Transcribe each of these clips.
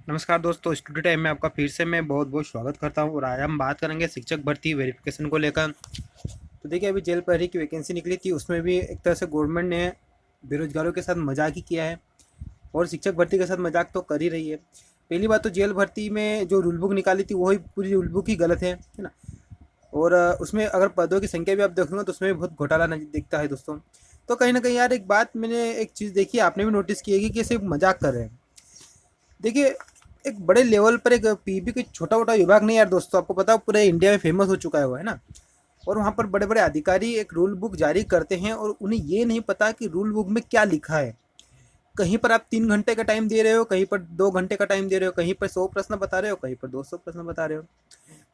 नमस्कार दोस्तों, student time में आपका फिर से मैं बहुत बहुत स्वागत करता हूं। और आज हम बात करेंगे शिक्षक भर्ती वेरिफिकेशन को लेकर। तो देखिए, अभी जेल प्रहरी की वैकेंसी निकली थी, उसमें भी एक तरह से गवर्नमेंट ने बेरोजगारों के साथ मजाक ही किया है और शिक्षक भर्ती के साथ मजाक तो कर ही रही है। पहली बात तो जेल भर्ती में जो रूल बुक निकाली थी वही पूरी रूल बुक ही गलत है ना। और उसमें अगर पदों की संख्या भी आप देखोगे तो उसमें भी बहुत घोटाला दिखता है दोस्तों। तो कहीं ना कहीं यार, एक बात मैंने एक चीज़ देखी, आपने भी नोटिस की है कि सिर्फ मजाक कर रहे हैं। देखिए, एक बड़े लेवल पर एक पीबी कोई छोटा मोटा विभाग नहीं यार दोस्तों, आपको पता है पूरे इंडिया में फेमस हो चुका है वो, है ना। और वहाँ पर बड़े बड़े अधिकारी एक रूल बुक जारी करते हैं और उन्हें ये नहीं पता कि रूल बुक में क्या लिखा है। कहीं पर आप 3 घंटे का टाइम दे रहे हो, कहीं पर 2 घंटे का टाइम दे रहे हो, कहीं पर 100 प्रश्न बता रहे हो, कहीं पर 200 प्रश्न बता रहे हो।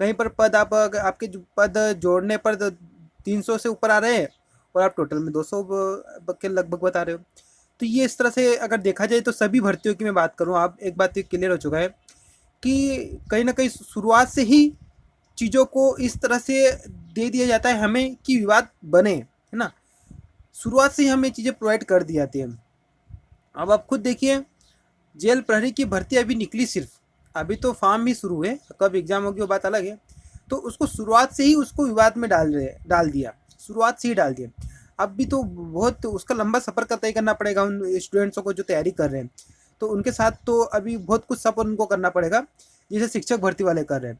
कहीं पर पद आपके पद जोड़ने पर 300 से ऊपर आ रहे हैं और आप टोटल में 200 के लगभग बता रहे हो। तो ये इस तरह से अगर देखा जाए तो सभी भर्तियों की मैं बात करूँ, आप एक बात क्लियर हो चुका है कि कहीं ना कहीं शुरुआत से ही चीज़ों को इस तरह से दे दिया जाता है हमें कि विवाद बने, है ना। शुरुआत से ही हमें चीज़ें प्रोवाइड कर दी जाती हैं। अब आप खुद देखिए, जेल प्रहरी की भर्ती अभी निकली, सिर्फ अभी तो फॉर्म भी शुरू है, कब एग्जाम होगी वो बात अलग है। तो उसको शुरुआत से ही उसको विवाद में डाल दिया, शुरुआत से ही डाल दिया। अब भी तो बहुत उसका लंबा सफ़र का तय करना पड़ेगा उन स्टूडेंट्सों को जो तैयारी कर रहे हैं। तो उनके साथ तो अभी बहुत कुछ सफ़र उनको करना पड़ेगा, जैसे शिक्षक भर्ती वाले कर रहे हैं।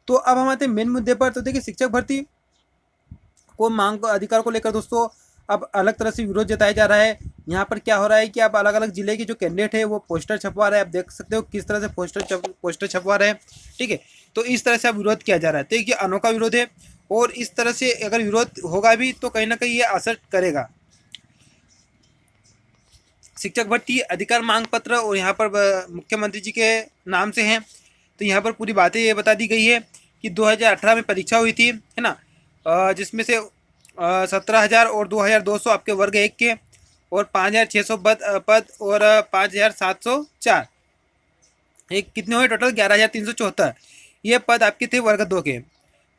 तो अब हम आते हैं मेन मुद्दे पर। तो देखिए, शिक्षक भर्ती को मांग अधिकार को लेकर दोस्तों अब अलग तरह से विरोध जताया जा रहा है। यहाँ पर क्या हो रहा है कि आप अलग अलग जिले के जो कैंडिडेट है वो पोस्टर छपवा रहे हैं, आप देख सकते हो किस तरह से पोस्टर छपवा रहे हैं। ठीक है, तो इस तरह से अब विरोध किया जा रहा है। तो ये अनोखा विरोध है और इस तरह से अगर विरोध होगा भी तो कहीं ना कहीं ये असर करेगा। शिक्षक भर्ती अधिकार मांग पत्र और यहाँ पर मुख्यमंत्री जी के नाम से हैं। तो यहाँ पर पूरी बातें ये बता दी गई है कि 2018 में परीक्षा हुई थी, है ना। जिसमें से 17,000 और 2,200 आपके वर्ग एक के और 5,600 पद और 5,704, एक कितने हुए टोटल 11,374 ये पद आपके थे वर्ग दो के।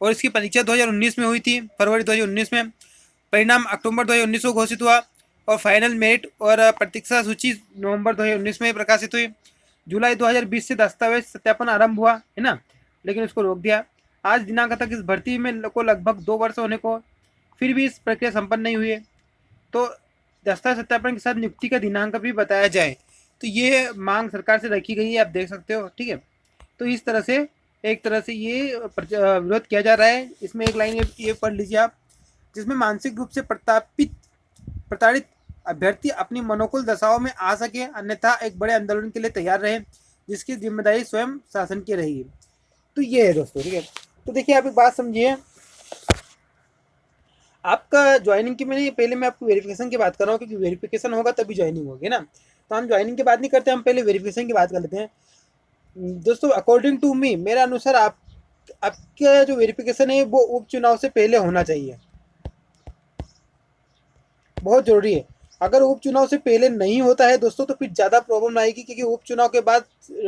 और इसकी परीक्षा 2019 में हुई थी, फरवरी 2019 में। परिणाम अक्टूबर 2019 को घोषित हुआ और फाइनल मेरिट और प्रतीक्षा सूची नवंबर 2019 में प्रकाशित हुई। जुलाई 2020 से दस्तावेज सत्यापन आरंभ हुआ, है ना, लेकिन उसको रोक दिया। आज दिनांक तक इस भर्ती में को लगभग 2 वर्ष होने को, फिर भी इस प्रक्रिया संपन्न नहीं हुई है। तो दस्तावेज सत्यापन के साथ नियुक्ति का दिनांक भी बताया जाए। तो ये मांग सरकार से रखी गई है, आप देख सकते हो। ठीक है, तो इस तरह से एक तरह से ये विरोध किया जा रहा है। इसमें एक लाइन ये पढ़ लीजिए आप, जिसमें मानसिक रूप से प्रताड़ित अभ्यर्थी अपनी मनोकुल दशाओं में आ सके, अन्यथा एक बड़े आंदोलन के लिए तैयार रहे, जिसकी जिम्मेदारी स्वयं शासन की रहेगी। तो ये है दोस्तों। ठीक है, तो देखिए आप एक बात समझिए, आपका ज्वाइनिंग की मैंने पहले मैं आपको वेरिफिकेशन की बात कर रहा हूँ, क्योंकि वेरिफिकेशन होगा तभी ज्वाइनिंग होगी ना। तो हम ज्वाइनिंग की बात नहीं करते, हम पहले वेरिफिकेशन की बात कर लेते हैं दोस्तों। अकॉर्डिंग टू मी, मेरा अनुसार आपका जो वेरिफिकेशन है वो उपचुनाव से पहले होना चाहिए, बहुत जरूरी है। अगर उपचुनाव से पहले नहीं होता है दोस्तों तो फिर ज़्यादा प्रॉब्लम आएगी, क्योंकि उपचुनाव के बाद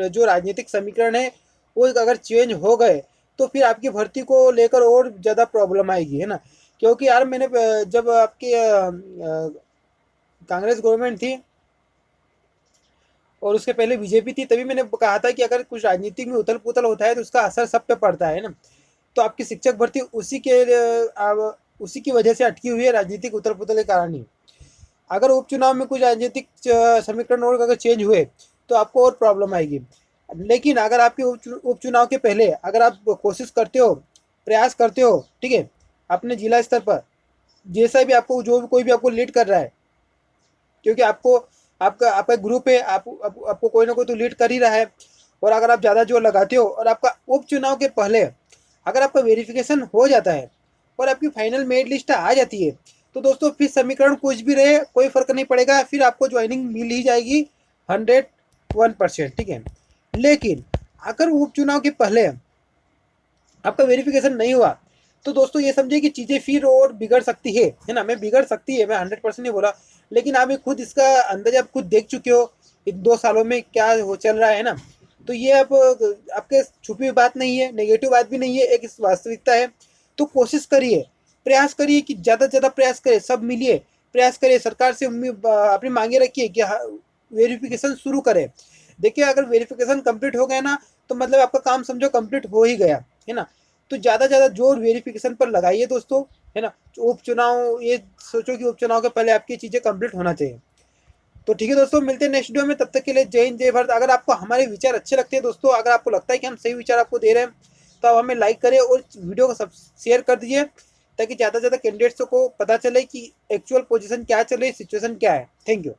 जो राजनीतिक समीकरण है वो अगर चेंज हो गए तो फिर आपकी भर्ती को लेकर और ज़्यादा प्रॉब्लम आएगी, है ना। क्योंकि यार मैंने जब आपकी कांग्रेस गवर्नमेंट थी और उसके पहले बीजेपी थी, तभी मैंने कहा था कि अगर कुछ राजनीतिक में उथल पुथल होता है तो उसका असर सब पे पड़ता है ना। तो आपकी शिक्षक भर्ती उसी की वजह से अटकी हुई है, राजनीतिक उथल पुथल के कारण ही। अगर उपचुनाव में कुछ राजनीतिक समीकरण और अगर चेंज हुए तो आपको और प्रॉब्लम आएगी। लेकिन अगर आपके उपचुनाव के पहले अगर आप कोशिश करते हो, प्रयास करते हो, ठीक है, अपने जिला स्तर पर जैसा भी आपको जो भी कोई भी आपको लीड कर रहा है, क्योंकि आपको आपका आपका ग्रुप है, आपको कोई ना कोई तो लीड कर ही रहा है। और अगर आप ज़्यादा जोर लगाते हो और आपका उपचुनाव के पहले अगर आपका वेरिफिकेशन हो जाता है और आपकी फाइनल मेरिट लिस्ट आ जाती है तो दोस्तों फिर समीकरण कुछ भी रहे कोई फर्क नहीं पड़ेगा, फिर आपको ज्वाइनिंग मिल ही जाएगी 101%। ठीक है, लेकिन अगर उपचुनाव के पहले आपका वेरिफिकेशन नहीं हुआ तो दोस्तों ये समझिए कि चीज़ें फिर और बिगड़ सकती है ना। मैं बिगड़ सकती है, मैं 100% नहीं बोला, लेकिन आप खुद इसका अंदाजा आप खुद देख चुके हो इन 2 सालों में क्या हो चल रहा है ना। तो ये अब आपके छुपी हुई बात नहीं है, नेगेटिव बात भी नहीं है, एक वास्तविकता है। तो कोशिश करिए, प्रयास करिए कि ज़्यादा से ज़्यादा प्रयास करें, सब मिलिए प्रयास करिए, सरकार से अपनी मांगे रखिए कि वेरिफिकेशन शुरू करें। देखिए अगर वेरिफिकेशन कंप्लीट हो गया ना तो मतलब आपका काम समझो कंप्लीट हो ही गया है ना। तो ज़्यादा ज़्यादा जोर वेरिफिकेशन पर लगाइए दोस्तों, है ना। उपचुनाव ये सोचो कि उपचुनाव के पहले आपकी चीज़ें कंप्लीट होना चाहिए। तो ठीक है दोस्तों, मिलते हैं नेक्स्ट वीडियो में, तब तक के लिए जय हिंद जय भारत। अगर आपको हमारे विचार अच्छे लगते हैं दोस्तों, अगर आपको लगता है कि हम सही विचार आपको दे रहे हैं तो आप हमें लाइक करें और वीडियो को सब शेयर कर दीजिए, ताकि ज़्यादा से ज़्यादा कैंडिडेट्स को पता चले कि एक्चुअल पोजीशन क्या चल रही है, सिचुएशन क्या है। Thank you.